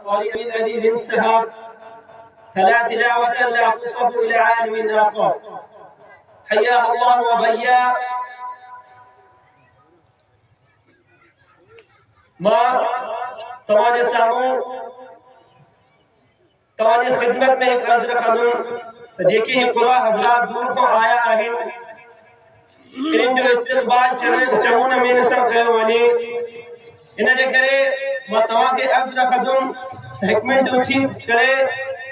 قال من حديث السهاب تلا تلاوة لا تصب إلى عالم آخر حياه الله وبياه मां तव्हांजे साम्हूं तव्हांजी ख़िदमत में हिकु अर्ज़ु रखंदुमि त जेके क़ुरा हज़रात दूर खां आया आहिनि इन्हनि जो इस्तक़बाल चङो नमूने सां कयो वञे। इन जे करे मां तव्हांखे अर्ज़ु रखंदुमि त हिकु मिंट उथी करे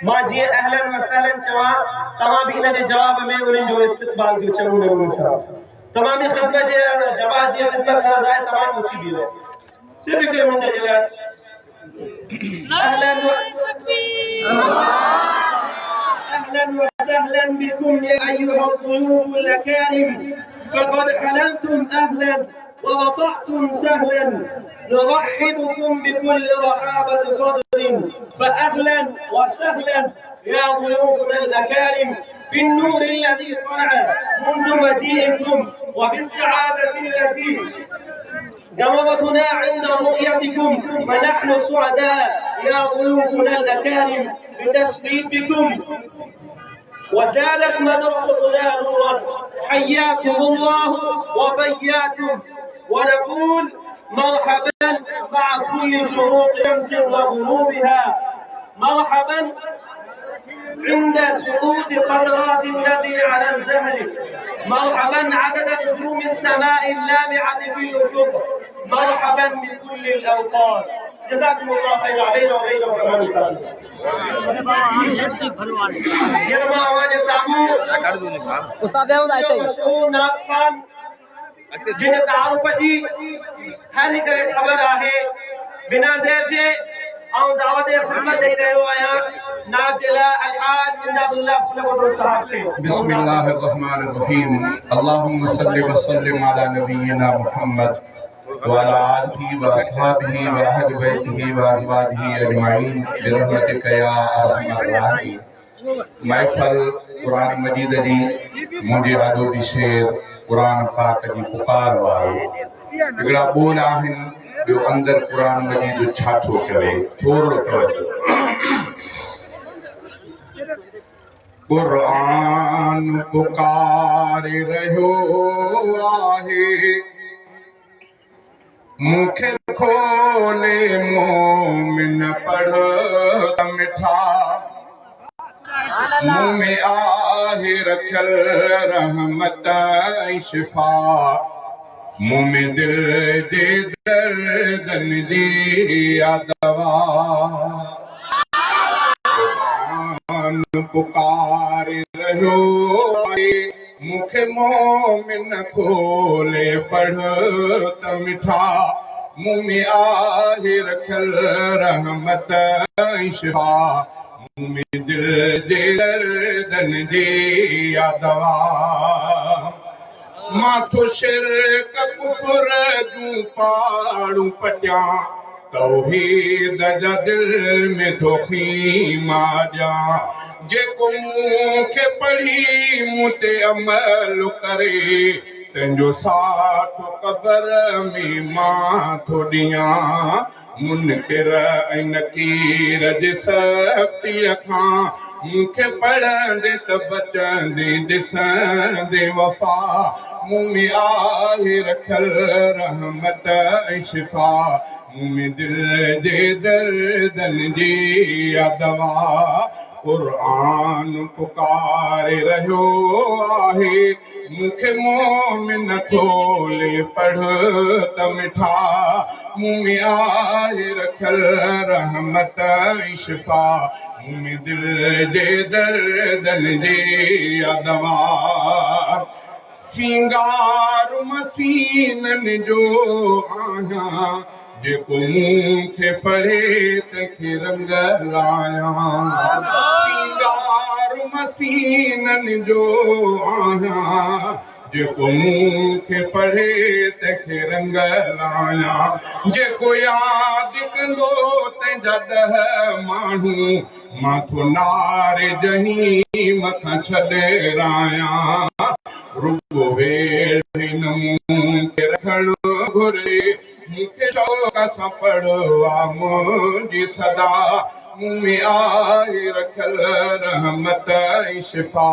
मां जीअं अहलन व सहलन चवां तव्हां बि इन जे जवाब में उन्हनि जो इस्तक़बाल कयो चङो नमूने सां। तव्हांजी ख़िदमत जे जवाब जी ख़िदमत अर्ज़ु आहे तव्हां उथी बीहो सिर्फ एक मिनट जला अहलन وسهلا بكم يا أيها الضيوف الأكارم فقد حللتم أهلا ووطعتم سهلا نرحبكم بكل رحابة صدر فأهلا وسهلا يا ضيوفنا الأكارم بالنور الذي طلع منذ مجيئكم وبالسعادة التي جمرتنا عند رؤيتكم فنحن سعداء يا ضيوفنا الأكارم بتشريفكم وزادت مدرستنا نورا حياكم الله وبياكم ونقول مرحبا مع كل شروق شمس وغروبها مرحبا عند سقوط قطرات النبي على الزهر مرحبا عدد نجوم السماء اللامعة في الأفق مرحبا بكل الأوقات جزاكم الله خيرا بينه وبين كمان سال يرما आवाज सामू उस्ताद बेहूद आते हैं नाथ खान जिन तारुफ जी हर एक खबर आहे बिना देर जे आऊं दावत खिदमत दे रहो आया नाजिला الحاج امداد الله फ़लपौटो साहब से बिस्मिल्लाहिर रहमानिर रहीम अल्लाहुम्मा सल्लि व सल्लिम अला नबियिना मुहम्मद व अला आलिहि व अस्हाबिहि व अहलि बैतिहि व अज़वाजिहि अजमाइन बिरहमतिक या अरहमर राहिमीन। महफ़िल कुरान मजीद जी मुंहिंजे आॾो जी शेर कुरान पाक जी पुकार वारो हिकिड़ा ॿोल आहिनि ॿियो अंदरि कुरान मजीद छा थो चवे थोरो तवजो। कुरान पुकार रहियो आहे मूंखे खोले मोमिन पढ़ मिठा मुंह में आहे रखियल रहमत ऐं शिफ़ा मुंह में दिल जे दर्दन जी दवा पुकार रहियो आहे मूंखे मोमिन खोले पढ़ त मिठा मुंह में आहे रखियल रहमत ऐं शिफ़ा मुंह में दिल जे दर्दन जी दवा मां थो शिरक कुफर जूं पाड़ूं पटियां तौहीद जा दिल में थो खीमा ॾियां जेको मूंखे पढ़ी मूं ते अमल करे तंहिंजो साथ क़बर में मां थो ॾियां मुनकिर ऐं नकीर जे सख़्तीअ खां मूंखे पढ़ंदे त बचंदे ॾिसंदे वफ़ा मुंह में आहे रखियल रहमत ऐं शिफ़ा मुंह में दिल जे दर्दन जी दवा कुरान पुकारे रहियो आहे मूंखे मोमिन खोले पढ़ त मिठा मुंह में आहे रखियल रहमत ऐं शिफ़ा मुंह में दिल जे दर्दन जी दवा सिंगार मसीननि जो आहियां जेको मूंखे पढ़े तंहिंखे रंग लायां सिंगार मसीननि जो आहियां जेको मूंखे पढ़े तंहिंखे रंग लायां जेको यादि कंदो तंहिंजा 10 माण्हू मां थो नारे जहीम खां छॾायां रुगो वेठे न मूंखे रखणु घुरे मूंखे शौक़ सां पढ़वा मुंहिंजी सदा में आए रखल रहमत ऐं शिफ़ा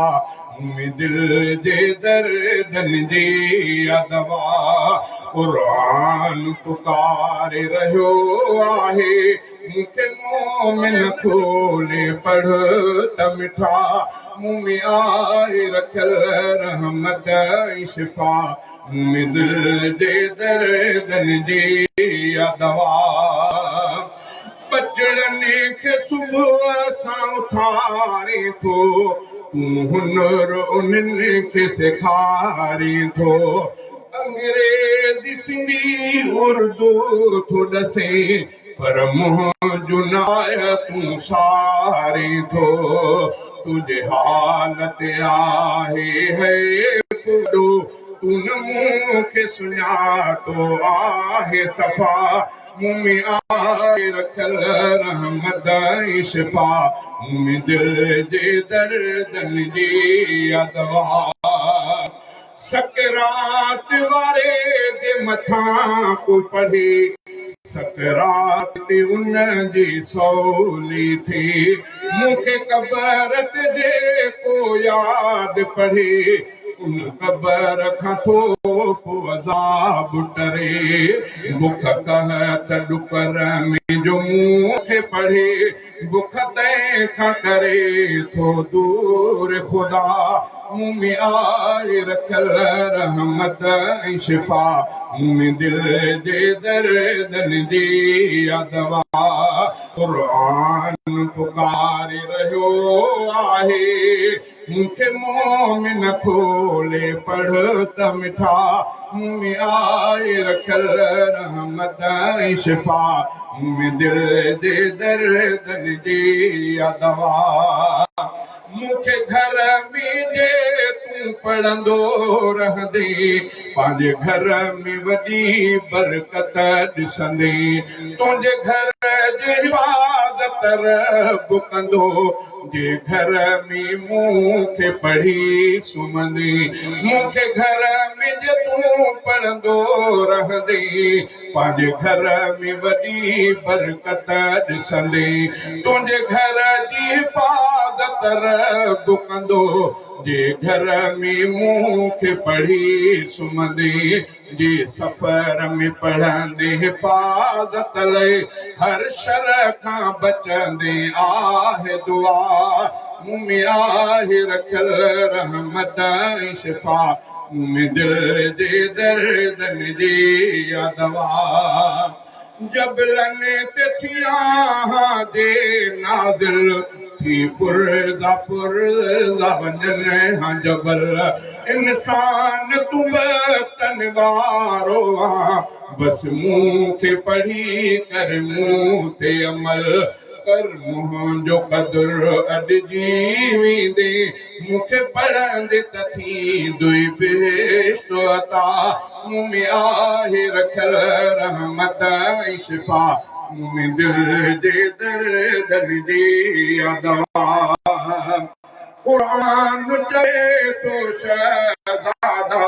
में दिल जे दर्दन जी दवा क़ुरान पुकारे रहियो आहे मूंखे मोमिन खोले पढ़ त मिठा मुंह में आए रखल रहमत ऐं शिफ़ा में दिल जे दर्दन जी दवा बचड़नि खे सुबुह सां उथारे थो तूं हुनर उन्हनि खे सेखारे थो अंग्रेज़ी सिंधी उर्दू थो ॾसे पर मुंहिंजो नाय तूं सारे थो तुंहिंजे हालत आहे है फ़ुॾो तूं न मूंखे सुञातो आहे सफ़ा मुंह में आए रखल रहमत ऐं शिफ़ा मुंह में दिल जे दर्दन जी दवा सकरात वारे जे मथां को पढ़े सकरात ते उन जी सवली थी मूंखे क़बर ते जेको यादि पढ़े उन क़बर खां थो पोइ अज़ाब टरे बुख कहत ॾुकर में जो मूंखे पढ़े बुख तंहिंखां करे थो दूर ख़ुदा मुंह में आए रखल रहमत ऐं शिफ़ा मुंह में दिल जे दर्दन जी दवा क़ुरान पुकारे रहियो आहे मूंखे मोमिन खोले पढ़ त मिठा मुंह में आए रखल रहमत ऐं शिफ़ा मुंह में दिल जे दर्दन जी दवा मूंखे घर में जे तूं पढ़ंदो रहंदे पंहिंजे घर में वॾी बरकत ॾिसंदे तुंहिंजे घर जे हिफ़ाज़त रब कंदो जे घर में मूंखे पढ़ी सुम्हंदे मूंखे घर में जे तूं पढ़ंदो रहंदे पंहिंजे घर में वॾी बरकत ॾिसंदे तुंहिंजे घर जी हिफ़ाज़त रब कंदो जे घर में मूंखे पढ़ी सुम्हंदे जे सफ़र में पढ़ंदे हिफ़ाज़त लाइ हर शर खां बचंदे आहे दुआ मुंह में आहे रखल रहमत ऐं शिफ़ा मुंह में दिल जे दर्दन जी दवा जबलनि ते थिया दे नाज़िल थी पुरज़ा वञनि हा जबल इंसान तूं बतन वारो आहे बसि मूंखे पढ़ी कर मूं ते अमल कर मुंहिंजो क़दुरु अॼु जी वेंदे मूंखे पढ़ंदे त थींदुई बेश्तो अता मुंह में आहे रखल रहमत ऐं शिफ़ा मुंह में दिल जे दर्दन जी दवा क़ुरान चए थो शहज़ादा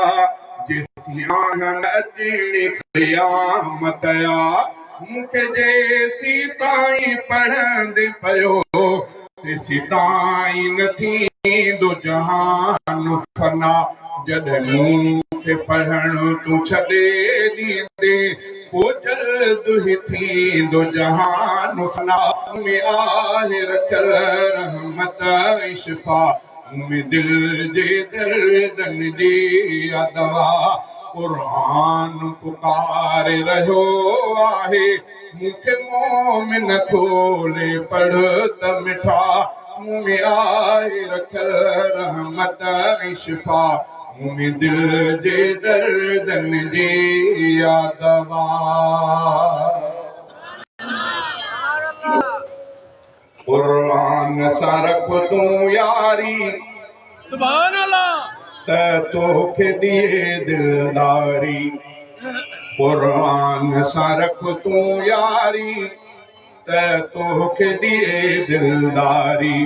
जेसियान अचणी क़यामत आ मूंखे जेसी ताईं पढ़ंदे पियो तेसी ताईं न थींदो जहान फना जॾहिं मूंखे पढ़णु तूं छॾे ॾींदे पोइ जल्द ई थींदो जहान फना में आहे रखल रहमत ऐं शिफ़ा में दिल जे दर्दन जी दवा क़ुरान पुकारे रहियो आहे मूंखे मोमिन खोले पढ़ त मिठा मुंह में आहे रखल रहमत ऐं शिफ़ा मुंह में दिल जे दर्दन जी दवा क़ुरान सां रख तूं यारी सुभान अल्लाह त तोखे ॾिए दिलदारी क़ुरान सां रख तूं यारी त तोखे ॾिए दिलदारी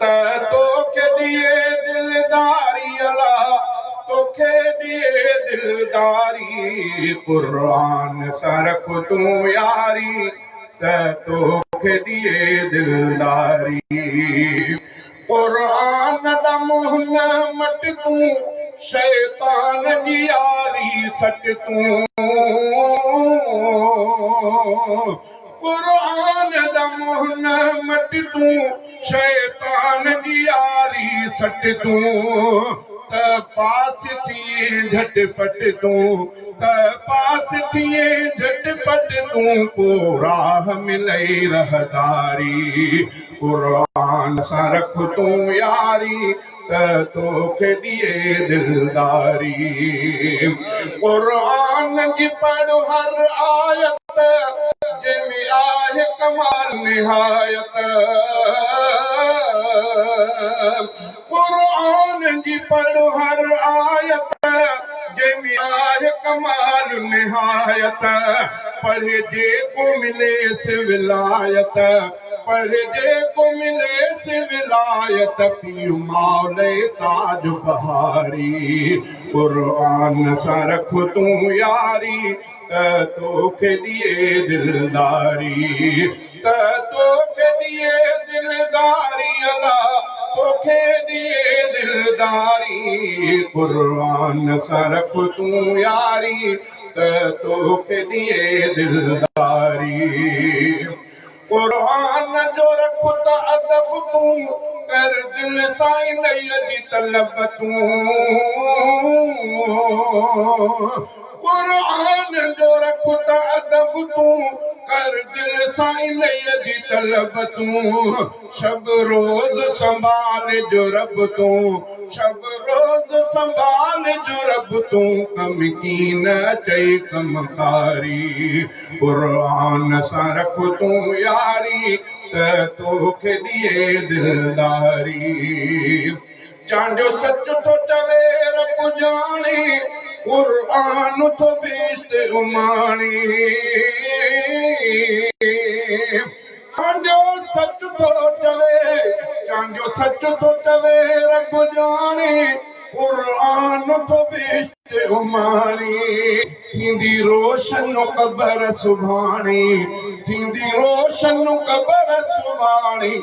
त तोखे ॾिए दिलदारी अल्लाह तोखे तोखे ॾिए दिलदारी क़ुरान सां रख तूं यारी त तोखे ॾिए दिलदारी क़ुरान दा मुंहुं न मट तूं शैतान जी यारी सट तूं क़ुरान दा मुंहुं न मट तूं शैतान जी यारी सट तूं त पास थिए झटपट तूं त पास थिए झटपट तूं को राह मिलई रहदारी क़ुरान सां रख तूं यारी त तोखे ॾिए दिलदारी क़ुरान जी पढ़ हर आयत जंहिंमें आहे कमाल निहायत क़ुरान जी पढ़ हर आयत जंहिंमें आहे कमाल निहायत पढ़े जेको मिलेसि विलायत पढ़े जेको मिलेसि विलायत पीउ मौले ताज बहारी क़ुरान सां रख तूं यारी त तोखे ॾिए दिलदारी त तोखे ॾिए दिलदारी अला तोखे ॾिए दिलदारी क़ुरान सां रख तूं यारी त तोखे ॾिए दिलदारी क़ुरान जो रख त अदब तूं कर दिल सां इन्हीअ जी तलब तूं क़ुरान जो रख त अदब तूं कर दिल सां इन्हीअ जी तलब तूं शब रोज़ संभाल जो रब तूं शब रोज़ संभाल जो रब तूं कम की न चई कमकारी क़ुरान सां रख तूं यारी त तोखे ॾिए दिलदारी चांजो सच थो चवे रब ॼाणे क़ुरान थो बेश्त उमाणी चांजो सच थो चवे चांजो सच थो चवे रब ॼाणे क़ुरान थो बेश्त उमाणी थींदी रोशन क़बर सुभाणे थींदी रोशन क़बर सुभाणे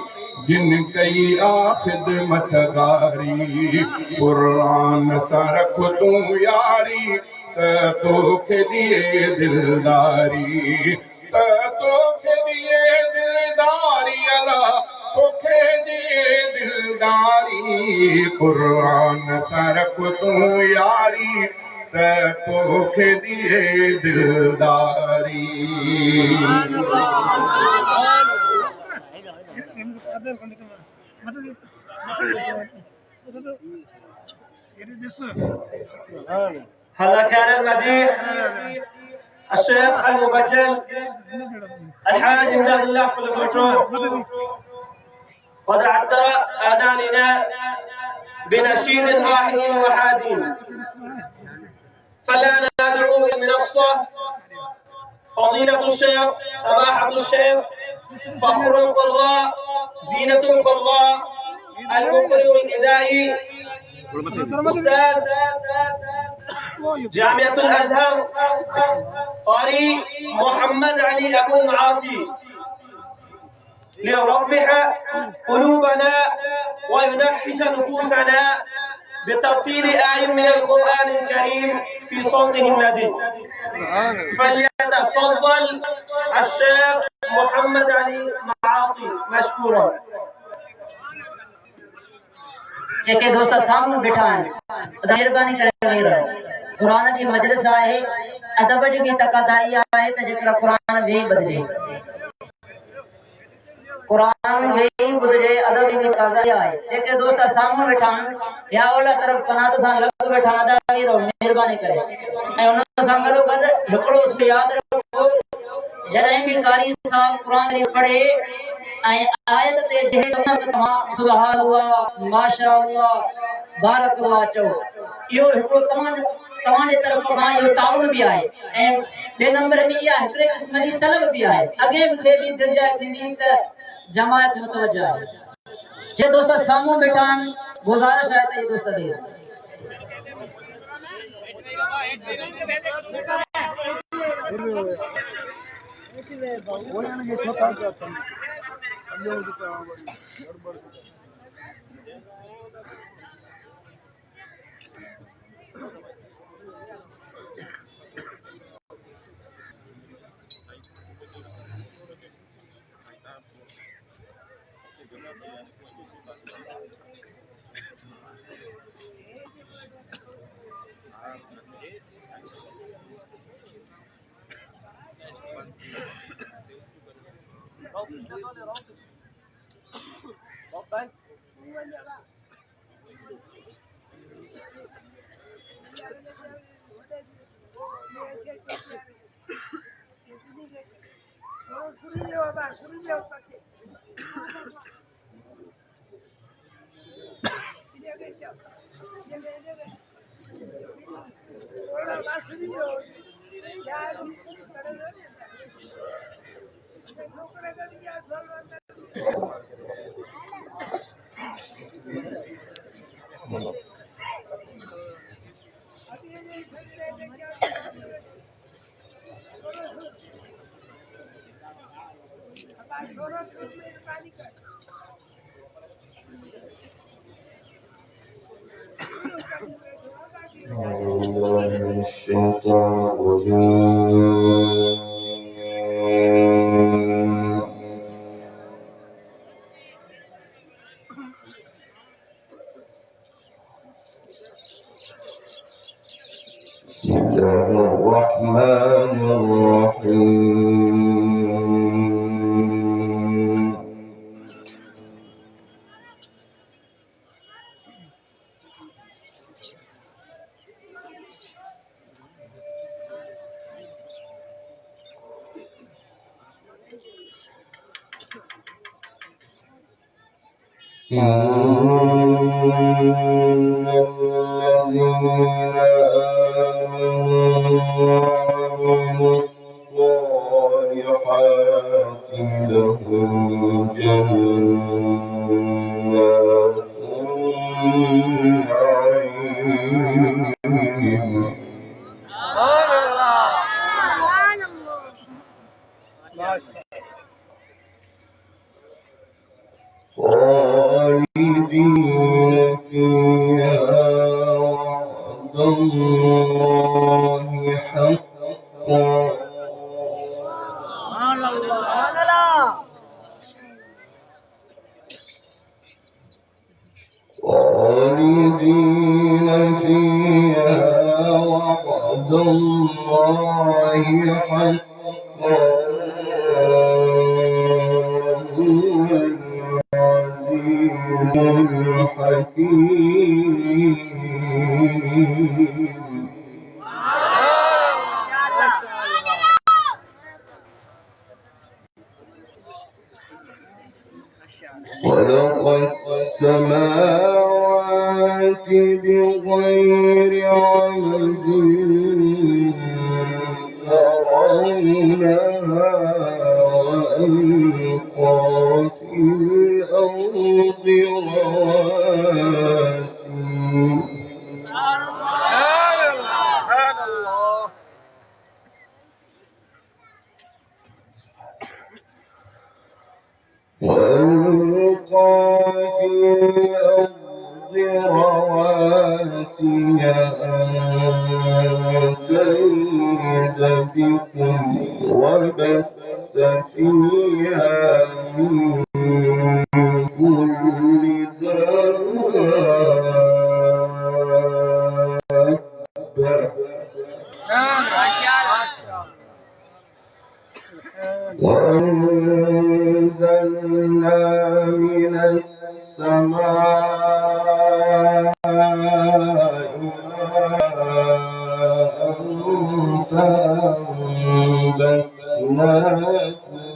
जिन कई आ ख़िदमत गारी क़ुरान सां रख तूं यारी त तोखे ॾिए दिलदारी त तोखे ॾिए दिलदारी अला तोखे ॾिए दिलदारी क़ुरान सां रख तूं यारी त तोखे ॾिए दिलदारी هذا كان المديح الشيخ المبجل الحاج امداد الله फ़لپوټو قد عطر آذاننا بنشيد راح وحاد فلا ندعو المنصة فضيلة الشيخ سماحة الشيخ فخر القراء زينة القراء المقرئ الإذاعي أستاذ جامعة الأزهر قارئ محمد علي أبو المعاطي ليربح قلوبنا وينحش نفوسنا بترتيل آي من القرآن الكريم في صوته الندي فليتفضل الشيخ محمد علي معاطي مشكورا जेके दोस्त सामने बैठा हैं मेहरबानी करे कुरान की मजलिस है अदब जी भी तकादाई है तो जेकरा कुरान वे बदले कुरान वे बुझे अदब जी भी तकादाई है जेके दोस्त सामने बैठा या ओला तरफ कनात सा लग बैठा अदा रो मेहरबानी करे ए उन सा गलो गद हिकड़ो उस याद रखो जडे भी कारी साहब कुरान री पढ़े आयत ते जे सुभान अल्लाह माशाअल्लाह बारक अल्लाह चो यो हिकड़ो तमाने तरफ खां यो ताउन भी आए ए बे नंबर में या हिकड़े किस्म जी तलब भी आए अगे भी बि दिलजा थींदी त जमात मुतवज्जा जे दोस्त सामू बैठा गुजारिश है त दोस्त दे بسم الله الرحمن الرحيم. خلق السماوات بغير عمد ترونها وألقى في الأرض رواسي أن تميد بكم وبث فيها من كل دابة وأنزلنا من السماء فأنبتنا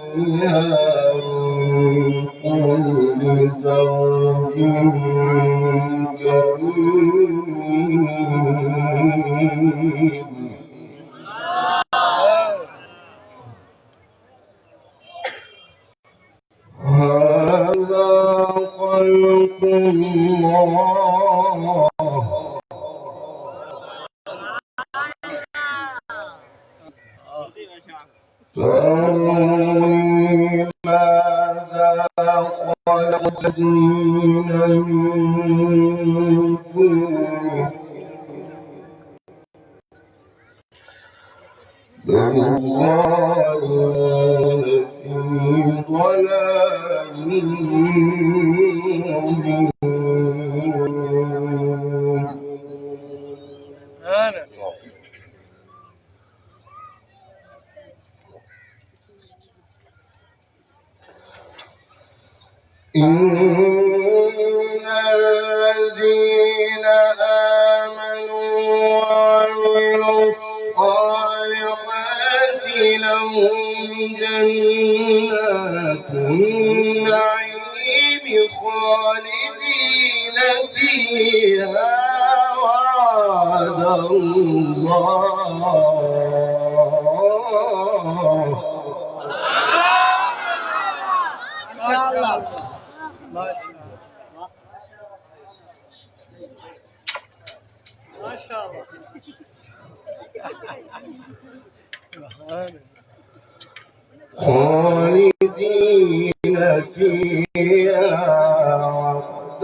فيها من كل زوج كريم. هذا خلق الله خلق الذين من دونه بل الظالمون في ضلال مبين. إن الذين آمنوا وعملوا الصالحات لهم جنات النعيم خالدين فيها وعد الله. ما شاء الله. خالدين فيها وعد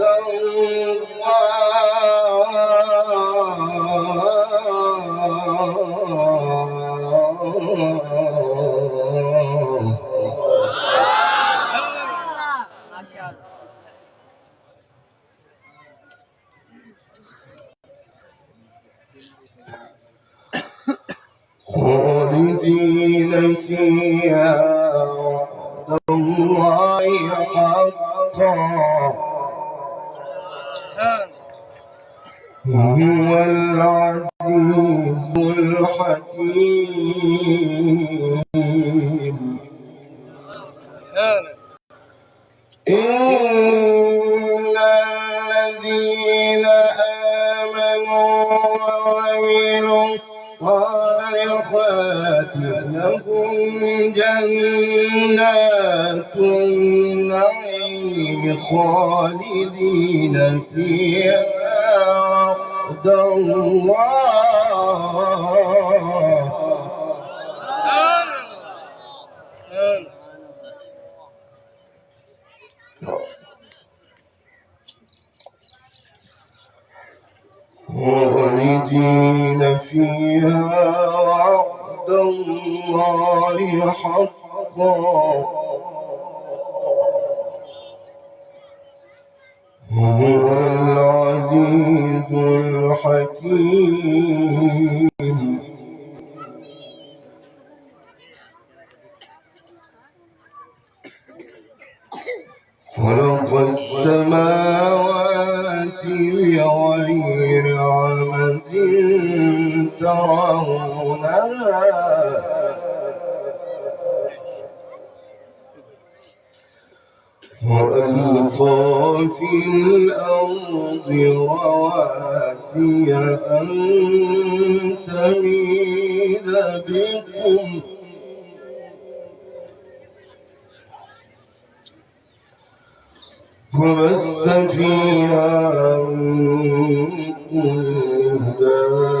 خالدين فيها وعد الله حقا هو العزيز الحكيم. إن الذين آمنوا وعملوا الصالحات لهم جنات النعيم خالدين فيها وعد الله. خالدين فيها وعد الله حقا هو العزيز الحكيم. خلق السماوات بغير عمد ترونها وألقى في الأرض رواسي أن تميد بكم وبث فيها من كل دابة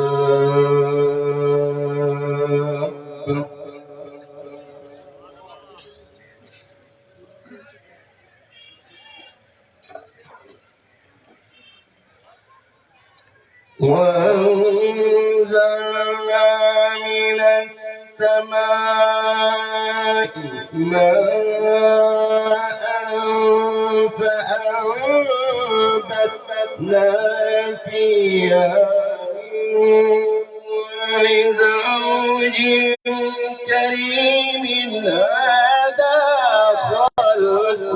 وأنزلنا من السماء ماء فأنبتنا فيها من كل زوج كريم. هذا خلق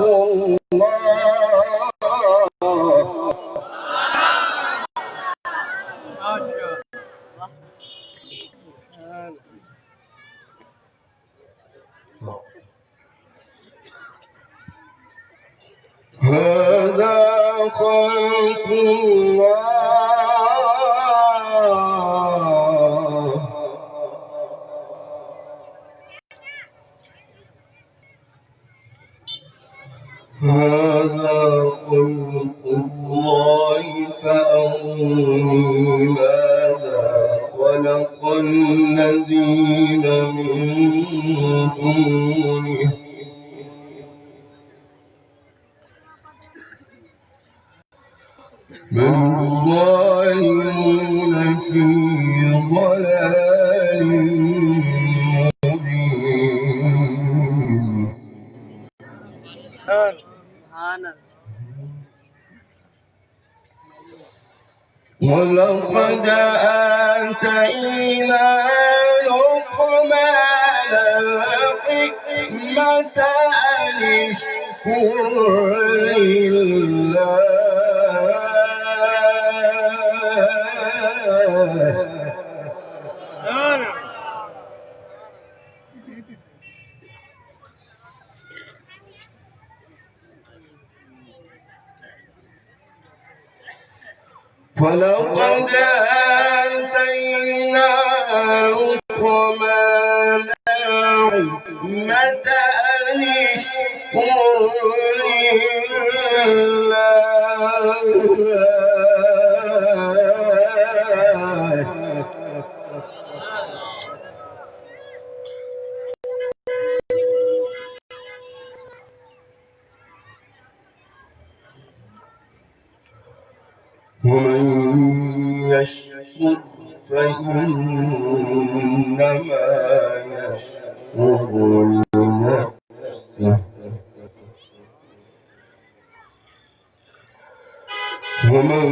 هذا خلق الله. هذا خلق الله فأروني ماذا خلق الذين من دونه بل الظالمون في ضلال مبين. ولقد آتينا لقمان الحكمة أن اشكر لله ولقد آتينا لقمان الحكمة أن اشكر لله ومن يشكر فإنما يشكر لنفسه ومن